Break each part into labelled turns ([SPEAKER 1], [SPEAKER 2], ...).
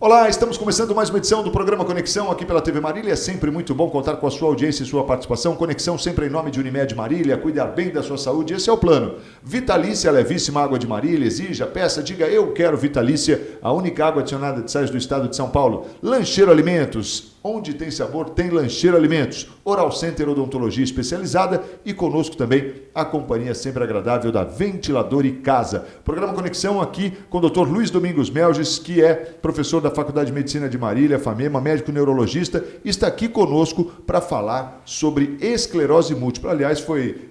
[SPEAKER 1] Olá, estamos começando mais uma edição do programa Conexão aqui pela TV Marília. É sempre muito bom contar com a sua audiência e sua participação. Conexão sempre em nome de Unimed Marília, cuidar bem da sua saúde, esse é o plano. Vitalícia, levíssima água de Marília, exija, peça, diga eu quero Vitalícia, a única água adicionada de sais do estado de São Paulo. Lancheiro Alimentos, onde tem sabor tem Lancheiro Alimentos. Oral Center Odontologia Especializada e conosco também a companhia sempre agradável da Ventilador e Casa. Programa Conexão aqui com o Dr. Luiz Domingos Melges, que é professor da Faculdade de Medicina de Marília, FAMEMA, médico neurologista, está aqui conosco para falar sobre esclerose múltipla. Aliás, foi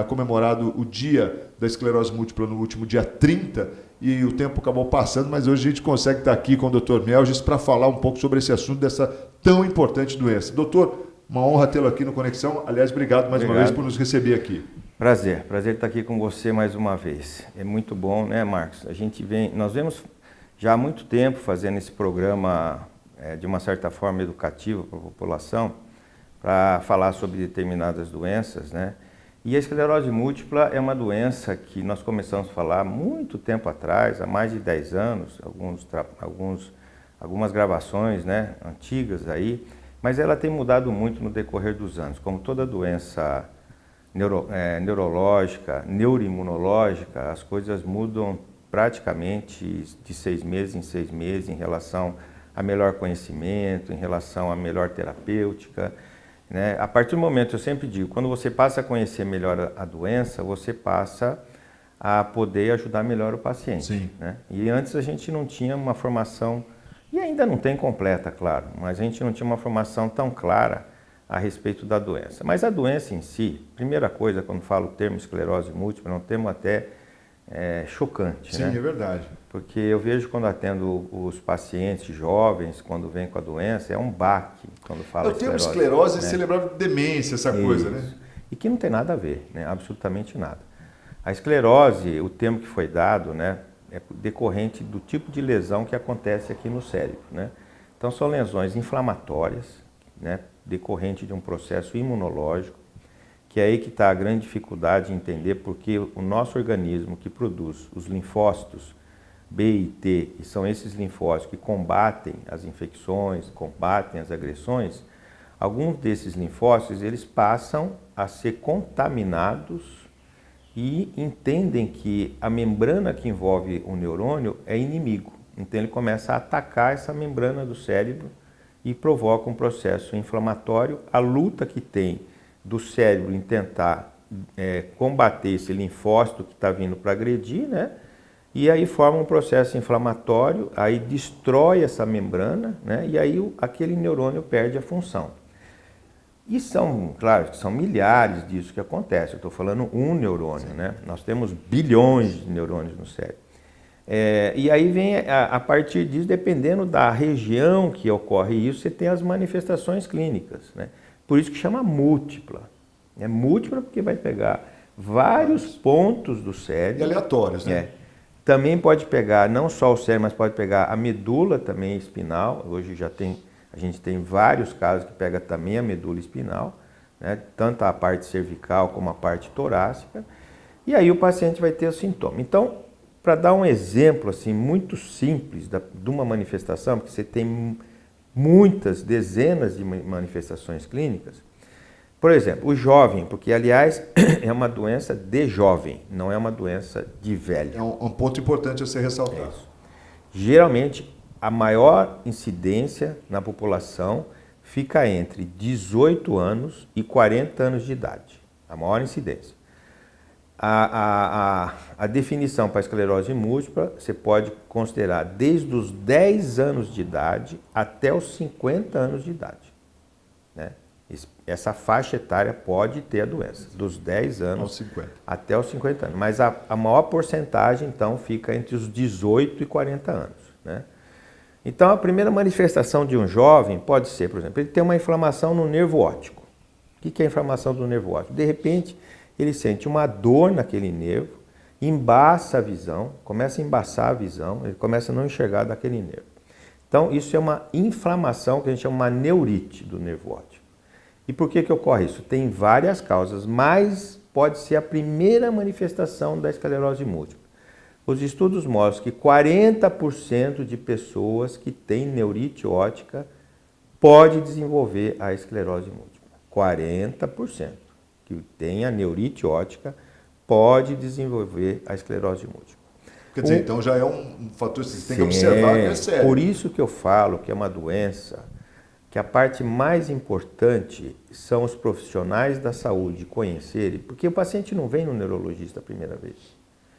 [SPEAKER 1] comemorado o dia da esclerose múltipla no último dia 30 e o tempo acabou passando, mas hoje a gente consegue estar aqui com o Dr. Melges para falar um pouco sobre esse assunto dessa tão importante doença. Doutor, uma honra tê-lo aqui no Conexão. Aliás, obrigado mais uma vez por nos receber aqui.
[SPEAKER 2] Prazer estar aqui com você mais uma vez. É muito bom, né, Marcos? Nós vemos já há muito tempo fazendo esse programa de uma certa forma educativo para a população, para falar sobre determinadas doenças, né? E a esclerose múltipla é uma doença que nós começamos a falar muito tempo atrás, há mais de 10 anos, algumas gravações, né, antigas aí, mas ela tem mudado muito no decorrer dos anos. Como toda doença neurológica, neuroimunológica, as coisas mudam praticamente de 6 meses em 6 meses em relação a melhor conhecimento, em relação a melhor terapêutica, né? A partir do momento, eu sempre digo, quando você passa a conhecer melhor a doença, você passa a poder ajudar melhor o paciente.
[SPEAKER 1] Sim.
[SPEAKER 2] Né? E antes a gente não tinha uma formação, e ainda não tem completa, claro, mas a gente não tinha uma formação tão clara a respeito da doença. Mas a doença em si, primeira coisa, quando falo o termo esclerose múltipla, é um termo até chocante.
[SPEAKER 1] Sim,
[SPEAKER 2] né?
[SPEAKER 1] É verdade.
[SPEAKER 2] Porque eu vejo quando atendo os pacientes jovens, quando vêm com a doença, é um baque quando fala
[SPEAKER 1] Eu tenho
[SPEAKER 2] esclerose.
[SPEAKER 1] esclerose,
[SPEAKER 2] né?
[SPEAKER 1] você lembrava de demência, essa coisa, né?
[SPEAKER 2] E que não tem nada a ver, né? Absolutamente nada. A esclerose, o termo que foi dado, né, é decorrente do tipo de lesão que acontece aqui no cérebro, né? Então são lesões inflamatórias, né, decorrente de um processo imunológico, que é aí que está a grande dificuldade de entender porque o nosso organismo que produz os linfócitos B e T, e são esses linfócitos que combatem as infecções, combatem as agressões, alguns desses linfócitos eles passam a ser contaminados e entendem que a membrana que envolve o neurônio é inimigo. Então ele começa a atacar essa membrana do cérebro e provoca um processo inflamatório. A luta que tem do cérebro em tentar combater esse linfócito que está vindo para agredir, né? E aí forma um processo inflamatório, aí destrói essa membrana, né? E aí aquele neurônio perde a função. E claro, são milhares disso que acontece. Eu estou falando um neurônio, né? Nós temos bilhões de neurônios no cérebro. E aí vem, a partir disso, dependendo da região que ocorre isso, você tem as manifestações clínicas, né? Por isso que chama múltipla. É múltipla porque vai pegar vários pontos do cérebro.
[SPEAKER 1] E aleatórios, né?
[SPEAKER 2] Também pode pegar não só o cérebro, mas pode pegar a medula também espinal. Hoje a gente tem vários casos que pega também a medula espinal, né? Tanto a parte cervical como a parte torácica. E aí o paciente vai ter o sintoma. Então, para dar um exemplo assim, muito simples de uma manifestação, porque você tem muitas, dezenas de manifestações clínicas. Por exemplo, o jovem, porque aliás é uma doença de jovem, não é uma doença de velho.
[SPEAKER 1] É um ponto importante a ser ressaltado.
[SPEAKER 2] Geralmente, a maior incidência na população fica entre 18 anos e 40 anos de idade. A maior incidência. A definição para a esclerose múltipla, você pode considerar desde os 10 anos de idade até os 50 anos de idade. Né? Essa faixa etária pode ter a doença, dos 10 anos até os 50 anos. Mas a maior porcentagem, então, fica entre os 18 e 40 anos. Né? Então, a primeira manifestação de um jovem pode ser, por exemplo, ele tem uma inflamação no nervo óptico. O que é a inflamação do nervo óptico? De repente, ele sente uma dor naquele nervo, embaça a visão, começa a embaçar a visão, ele começa a não enxergar daquele nervo. Então, isso é uma inflamação que a gente chama uma neurite do nervo óptico. E por que ocorre isso? Tem várias causas, mas pode ser a primeira manifestação da esclerose múltipla. Os estudos mostram que 40% de pessoas que têm neurite óptica pode desenvolver a esclerose múltipla. 40% que tem a neurite óptica pode desenvolver a esclerose múltipla.
[SPEAKER 1] Quer dizer, então já é um fator que você tem que observar que é sério.
[SPEAKER 2] Por isso que eu falo que é uma doença que a parte mais importante são os profissionais da saúde conhecerem, porque o paciente não vem no neurologista a primeira vez.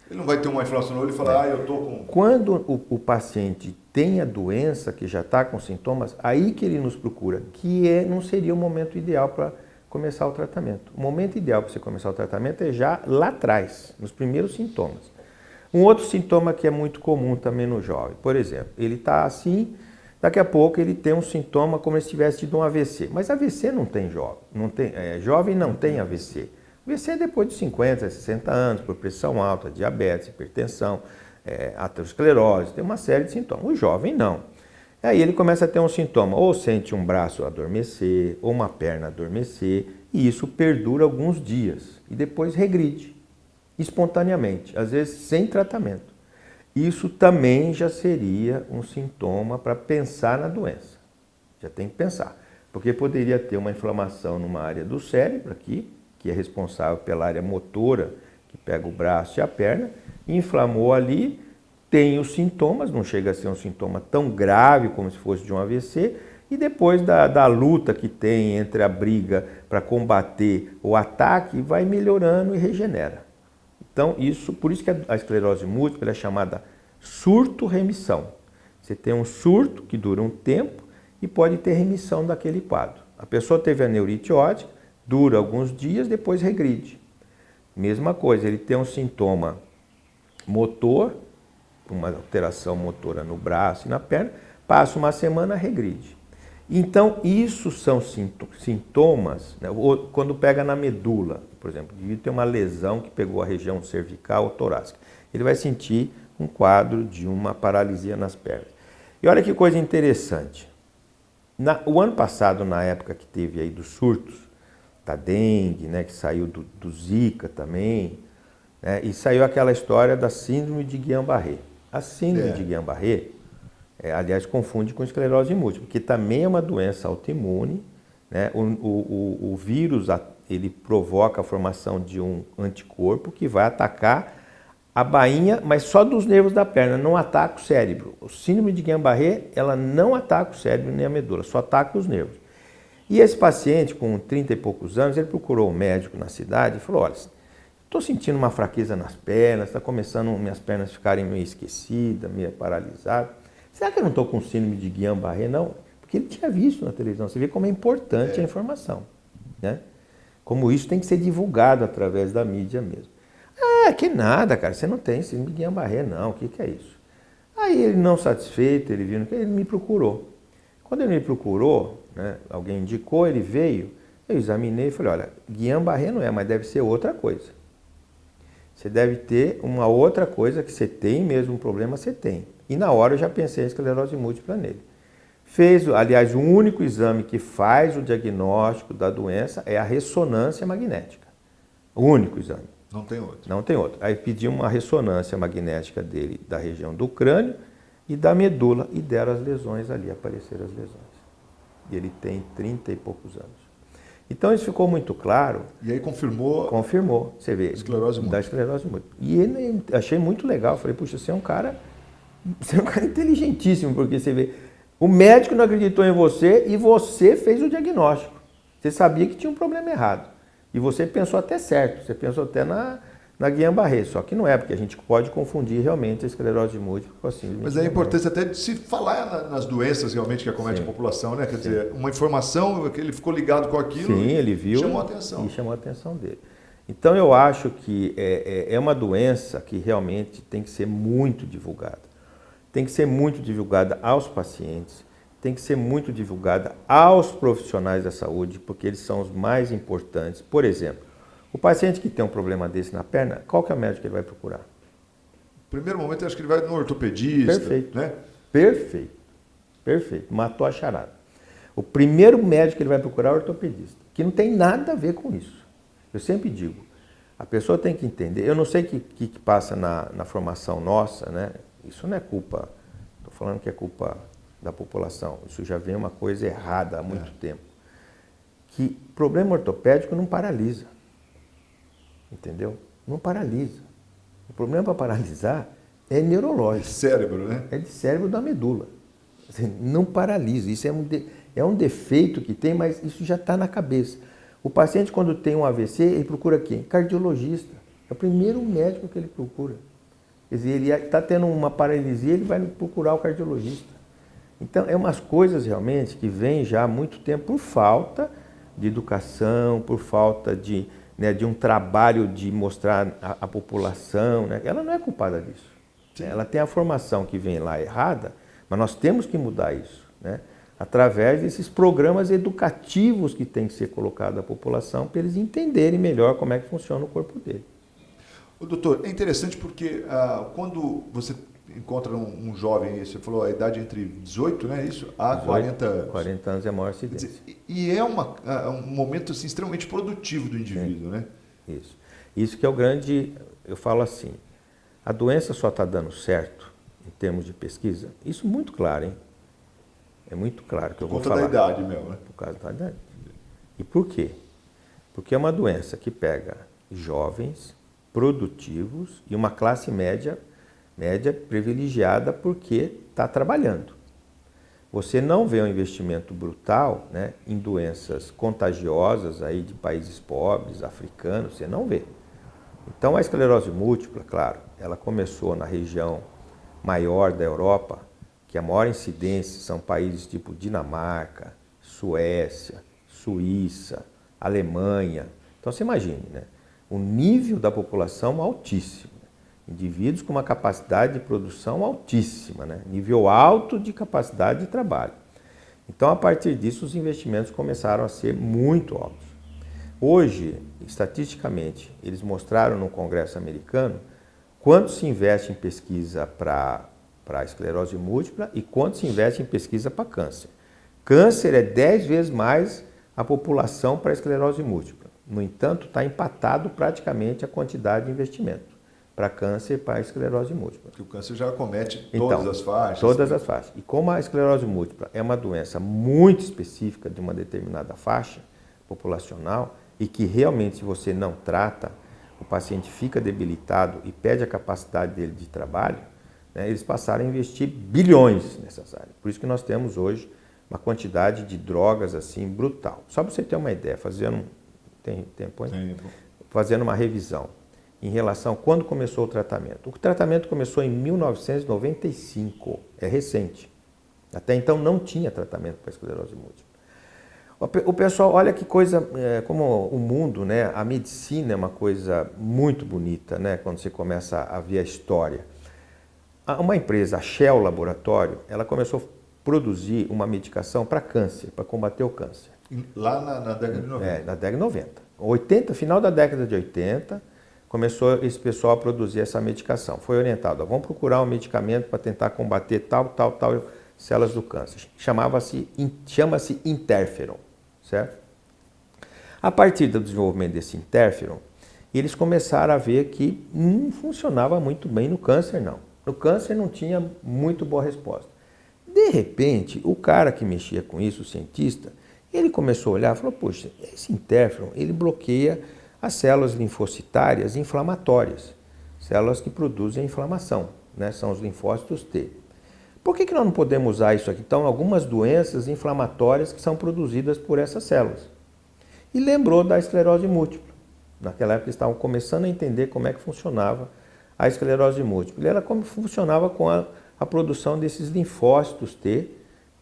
[SPEAKER 1] Ele não vai ter uma inflamação no olho e falar, eu estou com...
[SPEAKER 2] Quando o paciente tem a doença, que já está com sintomas, aí que ele nos procura, que não seria o momento ideal para começar o tratamento. O momento ideal para você começar o tratamento é já lá atrás, nos primeiros sintomas. Um outro sintoma que é muito comum também no jovem, por exemplo, ele está assim, daqui a pouco ele tem um sintoma como se tivesse tido um AVC. Mas AVC não tem jovem, jovem não tem AVC. AVC é depois de 50, 60 anos, por pressão alta, diabetes, hipertensão, aterosclerose, tem uma série de sintomas. O jovem não. Aí ele começa a ter um sintoma, ou sente um braço adormecer, ou uma perna adormecer, e isso perdura alguns dias, e depois regride, espontaneamente, às vezes sem tratamento. Isso também já seria um sintoma para pensar na doença. Já tem que pensar, porque poderia ter uma inflamação numa área do cérebro aqui, que é responsável pela área motora, que pega o braço e a perna, inflamou ali, tem os sintomas, não chega a ser um sintoma tão grave como se fosse de um AVC, e depois da luta que tem entre a briga para combater o ataque, vai melhorando e regenera. Então, por isso que a esclerose múltipla é chamada surto-remissão. Você tem um surto que dura um tempo e pode ter remissão daquele quadro. A pessoa teve a neurite óptica, dura alguns dias, depois regride. Mesma coisa, ele tem um sintoma motor, uma alteração motora no braço e na perna, passa uma semana, regride. Então, isso são sintomas, né? Quando pega na medula, por exemplo, ele tem uma lesão que pegou a região cervical ou torácica. Ele vai sentir um quadro de uma paralisia nas pernas. E olha que coisa interessante. O ano passado, na época que teve aí dos surtos, da dengue, né, que saiu do Zika também, né, e saiu aquela história da síndrome de Guillain-Barré. A síndrome de Guillain-Barré, aliás, confunde com esclerose múltipla, que também é uma doença autoimune, né? O vírus ele provoca a formação de um anticorpo que vai atacar a bainha, mas só dos nervos da perna, não ataca o cérebro. O síndrome de Guillain-Barré, ela não ataca o cérebro nem a medula, só ataca os nervos. E esse paciente, com 30 e poucos anos, ele procurou um médico na cidade e falou, olha, estou sentindo uma fraqueza nas pernas, está começando minhas pernas ficarem meio esquecidas, meio paralisadas. Será que eu não estou com síndrome de Guillain-Barré? Não, porque ele tinha visto na televisão. Você vê como é importante a informação, né? Como isso tem que ser divulgado através da mídia mesmo. Ah, que nada, cara, você não tem síndrome de Guillain-Barré, não, o que é isso? Aí ele, não satisfeito, ele viu que ele me procurou. Quando ele me procurou, né, alguém indicou, ele veio, eu examinei e falei, olha, Guillain-Barré não é, mas deve ser outra coisa. Você deve ter uma outra coisa que você tem mesmo, um problema você tem. E na hora eu já pensei em esclerose múltipla nele. Fez, aliás, o único exame que faz o diagnóstico da doença é a ressonância magnética. O único exame.
[SPEAKER 1] Não tem outro.
[SPEAKER 2] Não tem outro. Aí pedi uma ressonância magnética dele da região do crânio e da medula e deram as lesões ali, apareceram as lesões. E ele tem 30 e poucos anos. Então isso ficou muito claro.
[SPEAKER 1] E aí confirmou?
[SPEAKER 2] Confirmou, você vê.
[SPEAKER 1] Esclerose múltipla.
[SPEAKER 2] Da esclerose múltipla. E ele, achei muito legal, falei, puxa, você é um cara inteligentíssimo, porque você vê, o médico não acreditou em você e você fez o diagnóstico. Você sabia que tinha um problema errado. E você pensou até certo, você pensou até na Guillain-Barré, só que não é, porque a gente pode confundir realmente a esclerose múltipla com a síndrome.
[SPEAKER 1] Mas é a importância até de se falar nas doenças realmente que acomete a população, né? Quer dizer, uma informação que ele ficou ligado com aquilo.
[SPEAKER 2] Sim, ele viu.
[SPEAKER 1] Chamou a atenção.
[SPEAKER 2] E chamou a atenção dele. Então eu acho que é uma doença que realmente tem que ser muito divulgada. Tem que ser muito divulgada aos pacientes, tem que ser muito divulgada aos profissionais da saúde, porque eles são os mais importantes. Por exemplo, o paciente que tem um problema desse na perna, qual que é o médico que ele vai procurar?
[SPEAKER 1] No primeiro momento, eu acho que ele vai no ortopedista.
[SPEAKER 2] Perfeito,
[SPEAKER 1] né?
[SPEAKER 2] Perfeito, perfeito, matou a charada. O primeiro médico que ele vai procurar é o ortopedista, que não tem nada a ver com isso. Eu sempre digo, A pessoa tem que entender. Eu não sei o que passa na formação nossa, né? Isso não é culpa, estou falando que é culpa da população. Isso já vem uma coisa errada há muito tempo. Que problema ortopédico não paralisa. Entendeu? Não paralisa. O problema para paralisar é neurológico.
[SPEAKER 1] Cérebro, né?
[SPEAKER 2] É de cérebro da medula. Assim, não paralisa. Isso é um defeito que tem, mas isso já está na cabeça. O paciente, quando tem um AVC, ele procura quem? Cardiologista. É o primeiro médico que ele procura. Quer dizer, ele está tendo uma paralisia, ele vai procurar o cardiologista. Então, é umas coisas realmente que vêm já há muito tempo por falta de educação, por falta de um trabalho de mostrar a população. Né? Ela não é culpada disso. Né? Ela tem a formação que vem lá errada, mas nós temos que mudar isso, né? Através desses programas educativos que tem que ser colocado à população para eles entenderem melhor como é que funciona o corpo dele.
[SPEAKER 1] Doutor, é interessante porque quando você encontra um jovem, você falou a idade entre 18, né, isso, a 40 anos.
[SPEAKER 2] 40 anos é a maior acidência.
[SPEAKER 1] E é um momento assim, extremamente produtivo do indivíduo, né?
[SPEAKER 2] Isso. Isso que é o grande, eu falo assim, a doença só está dando certo em termos de pesquisa, isso muito claro, hein? É muito claro que eu vou falar.
[SPEAKER 1] Por conta da idade mesmo, né?
[SPEAKER 2] Por causa da idade. E por quê? Porque é uma doença que pega jovens, produtivos e uma classe média privilegiada porque está trabalhando. Você não vê um investimento brutal, né, em doenças contagiosas aí de países pobres, africanos, você não vê. Então a esclerose múltipla, claro, ela começou na região maior da Europa, que a maior incidência são países tipo Dinamarca, Suécia, Suíça, Alemanha. Então você imagine, né? O nível da população altíssimo. Indivíduos com uma capacidade de produção altíssima, né? Nível alto de capacidade de trabalho. Então, a partir disso, os investimentos começaram a ser muito altos. Hoje, estatisticamente, eles mostraram no Congresso americano quanto se investe em pesquisa para esclerose múltipla e quanto se investe em pesquisa para câncer. Câncer é 10 vezes mais a população para esclerose múltipla. No entanto, está empatado praticamente a quantidade de investimento para câncer e para esclerose múltipla.
[SPEAKER 1] Porque o câncer já acomete todas as faixas.
[SPEAKER 2] Todas as faixas. E como a esclerose múltipla é uma doença muito específica de uma determinada faixa populacional e que realmente, se você não trata, o paciente fica debilitado e perde a capacidade dele de trabalho, né, eles passaram a investir bilhões nessas áreas. Por isso que nós temos hoje uma quantidade de drogas assim brutal. Só para você ter uma ideia, tem tempo, hein?
[SPEAKER 1] Tempo.
[SPEAKER 2] Fazendo uma revisão em relação a quando começou o tratamento. O tratamento começou em 1995, é recente. Até então não tinha tratamento para esclerose múltipla. O pessoal, olha que coisa, como o mundo, né, a medicina é uma coisa muito bonita, né, quando você começa a ver a história. Uma empresa, a Shell Laboratório, ela começou a produzir uma medicação para câncer, para combater o câncer.
[SPEAKER 1] Lá na década de 90?
[SPEAKER 2] Na década de 90. Final da década de 80, começou esse pessoal a produzir essa medicação. Foi orientado, vamos procurar um medicamento para tentar combater tal células do câncer. Chama-se interferon, certo? A partir do desenvolvimento desse interferon, eles começaram a ver que não funcionava muito bem no câncer, não. No câncer não tinha muito boa resposta. De repente, o cara que mexia com isso, o cientista, ele começou a olhar e falou, poxa, esse interferon, ele bloqueia as células linfocitárias inflamatórias, células que produzem inflamação, né? São os linfócitos T. Por que nós não podemos usar isso aqui? Então, algumas doenças inflamatórias que são produzidas por essas células. E lembrou da esclerose múltipla. Naquela época, eles estavam começando a entender como é que funcionava a esclerose múltipla. E ela como funcionava com a produção desses linfócitos T,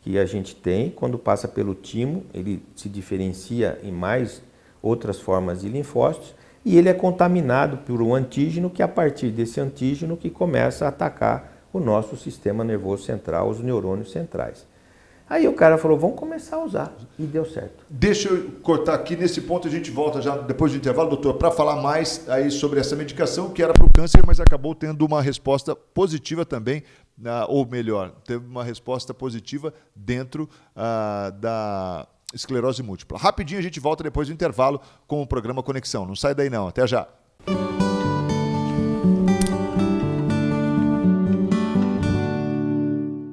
[SPEAKER 2] que a gente tem, quando passa pelo timo, ele se diferencia em mais outras formas de linfócitos, e ele é contaminado por um antígeno, que é a partir desse antígeno que começa a atacar o nosso sistema nervoso central, os neurônios centrais. Aí o cara falou, vamos começar a usar, e deu certo.
[SPEAKER 1] Deixa eu cortar aqui, nesse ponto a gente volta já depois do intervalo, doutor, para falar mais aí sobre essa medicação que era para o câncer, mas acabou tendo uma resposta positiva também, ou melhor, teve uma resposta positiva dentro da esclerose múltipla. Rapidinho a gente volta depois do intervalo com o programa Conexão. Não sai daí não, até já.